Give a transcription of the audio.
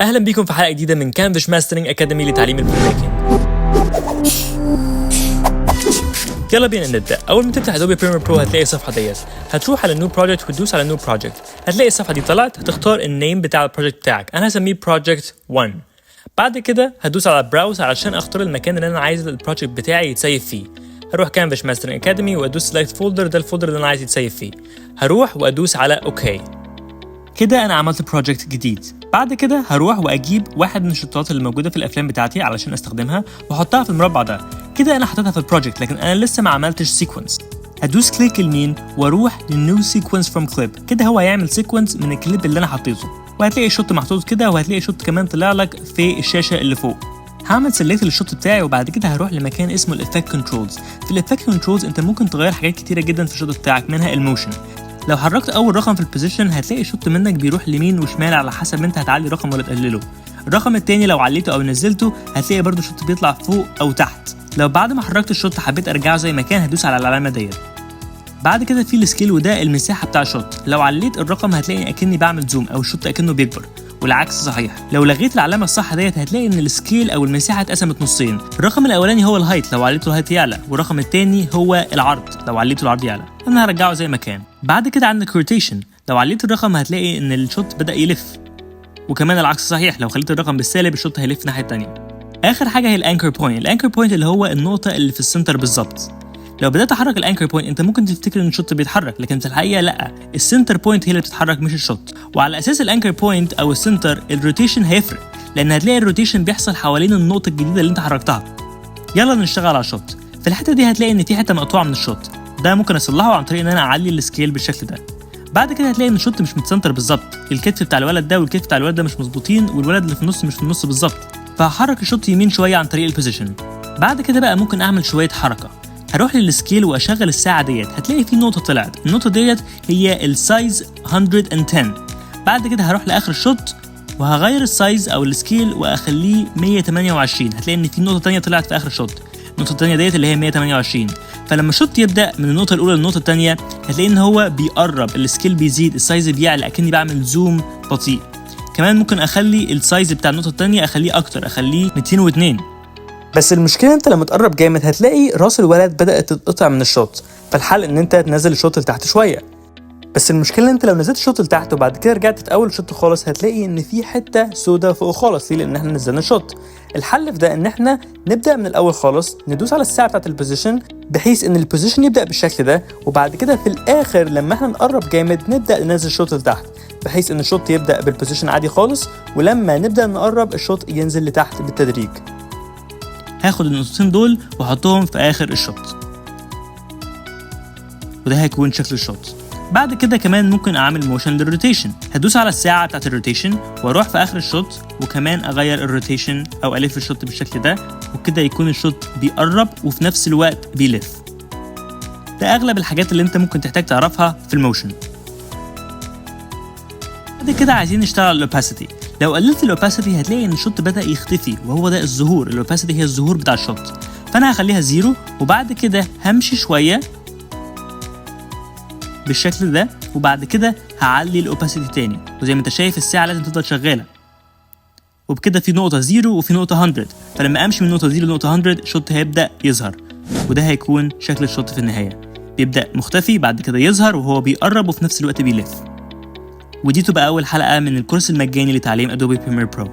اهلا بيكم في حلقه جديده من كانفاس ماسترنج اكاديمي لتعليم البروجرامينج. يلا بينا نبدا. اول ما تفتح ادوبي بريمير برو هتلاقي الصفحه ديت، هتروح على نيو بروجكت وتدوس على نيو بروجكت، هتلاقي الصفحه دي طلعت، هتختار النيم بتاع البروجكت بتاعك. انا هسميه بروجكت 1. بعد كده هدوس على براوز علشان اختار المكان اللي انا عايز البروجكت بتاعي يتسيف فيه. هروح كانفاس ماسترنج اكاديمي وادوس سيلكت فولدر، ده الفولدر اللي انا عايز يتسيف فيه. هروح وادوس على اوكي. كده انا عملت بروجكت جديد. بعد كده هروح واجيب واحد من الشطات اللي موجوده في الافلام بتاعتي علشان استخدمها واحطها في المربع ده. كده انا حطيتها في البروجكت لكن انا لسه ما عملتش سيكونس. هدوس كليك يمين واروح للنيو سيكونس فروم كليب. كده هو هيعمل سيكونس من الكليب اللي انا حطيته، وهتلاقي الشوت محطوط كده، وهتلاقي شوت كمان طلع لك في الشاشه اللي فوق. هعمل سيلكت للشوت بتاعي وبعد كده هروح لمكان اسمه الافكت كنترولز. في الافكت كنترولز انت ممكن تغير حاجات كتيره جدا في الشوت بتاعك، منها الموشن. لو حركت اول رقم في البوزيشن هتلاقي الشوت منك بيروح ليمين وشمال على حسب انت هتعلي رقم ولا تقلله. الرقم التاني لو عليته او نزلته هتلاقي برضو الشوت بيطلع فوق او تحت. لو بعد ما حركت الشوت حبيت ارجعه زي ما كان هدوس على العلامه ديت. بعد كده في السكيل وده المساحه بتاع الشوت. لو عليت الرقم هتلاقي اكني بعمل زوم او الشوت اكنه بيكبر، والعكس صحيح. لو لغيت العلامه الصح ديت هتلاقي ان السكيل او المساحه اتقسمت نصين. الرقم الاولاني هو الهايت، لو عليته الهايت يعلى، والرقم الثاني هو العرض، لو عليته العرض يعلى. انا هرجعه زي ما كان. بعد كده عندك روتيشن، لو عليت الرقم هتلاقي ان الشوت بدا يلف، وكمان العكس صحيح، لو خليت الرقم بالسالب الشوت هيلف الناحيه الثانيه. اخر حاجه هي الانكر بوينت. الانكر بوينت اللي هو النقطه اللي في السنتر بالظبط. لو بدات احرك الانكر بوينت انت ممكن تفتكر ان الشوت بيتحرك، لكن في الحقيقه لا، السنتر بوينت هي اللي بتتحرك مش الشوت. وعلى اساس الانكر بوينت او السنتر الروتيشن هيفرق، لان هتلاقي الروتيشن بيحصل حوالين النقطه الجديده اللي انت حركتها. يلا نشتغل على الشوت. في الحته دي هتلاقي ان في حته مقطوعه من الشوت، ده ممكن اصلحه عن طريق ان انا اعلي السكيل بالشكل ده. بعد كده هتلاقي ان الشوت مش متسنتر بالظبط، الكتف بتاع الولد ده والكتف بتاع الولد ده مش مظبوطين، والولد اللي في النص مش في النص بالظبط، فهحرك الشوت يمين شويه عن طريق البوزيشن. بعد كده بقى ممكن اعمل شويه حركه. هروح للسكيل واشغل الساعه ديت، هتلاقي في نقطه طلعت، النقطه ديت هي السايز 110. بعد كده هروح لاخر الشوت وهغير السايز او السكيل واخليه 128. هتلاقي ان في نقطه ثانيه طلعت في اخر الشوت، النقطه الثانيه ديت اللي هي 128. فلما الشوت يبدا من النقطه الاولى للنقطه الثانيه هتلاقي ان هو بيقرب، السكيل بيزيد، السايز بيعلى، اكني بعمل زوم بطيء. كمان ممكن اخلي السايز بتاع النقطه الثانيه اخليه اكتر، اخليه 202. بس المشكله انت لما تقرب جامد هتلاقي راس الولد بدات تتقطع من الشوت، فالحل ان انت تنزل الشوت لتحت شويه. بس المشكله انت لو نزلت الشوت لتحت وبعد كده رجعت في اول الشوت خالص هتلاقي ان في حته سودا فوق خالص، ليه؟ لان احنا نزلنا الشوت. الحل في ده ان احنا نبدا من الاول خالص، ندوس على الساعه بتاعه البوزيشن بحيث ان البوزيشن يبدا بالشكل ده، وبعد كده في الاخر لما احنا نقرب جامد نبدا ننزل الشوت لتحت بحيث ان الشوت يبدا بالبوزيشن عادي خالص، ولما نبدا نقرب الشوت ينزل لتحت بالتدريج. هاخد النقطتين دول واحطهم في اخر الشوت، وده هيكون شكل الشوت. بعد كده كمان ممكن اعمل موشن للروتيشن. هدوس على الساعه بتاعت الروتيشن واروح في اخر الشوت وكمان اغير الروتيشن او الف الشوت بالشكل ده، وكده يكون الشوت بيقرب وفي نفس الوقت بيلف. ده اغلب الحاجات اللي انت ممكن تحتاج تعرفها في الموشن. بعد كده عايزين نشتغل على الاوباسيتي. لو قللت الاوباسيتي هتلاقي ان الشوت بدا يختفي، وهو ده الظهور. الاوباسيتي هي الظهور بتاع الشوت، فانا هخليها 0 وبعد كده همشي شويه بالشكل ده، وبعد كده هعلي الاوباسيتي تاني، وزي ما انت شايف الساعه لازم تفضل شغاله، وبكده في نقطه 0 وفي نقطه 100. فلما امشي من نقطه 0 لنقطه 100 الشوت هيبدا يظهر، وده هيكون شكل الشوت في النهايه، بيبدا مختفي بعد كده يظهر وهو بيقرب وفي نفس الوقت بيلف. ودي تبقى اول حلقه من الكورس المجاني لتعليم ادوبي بريمير برو.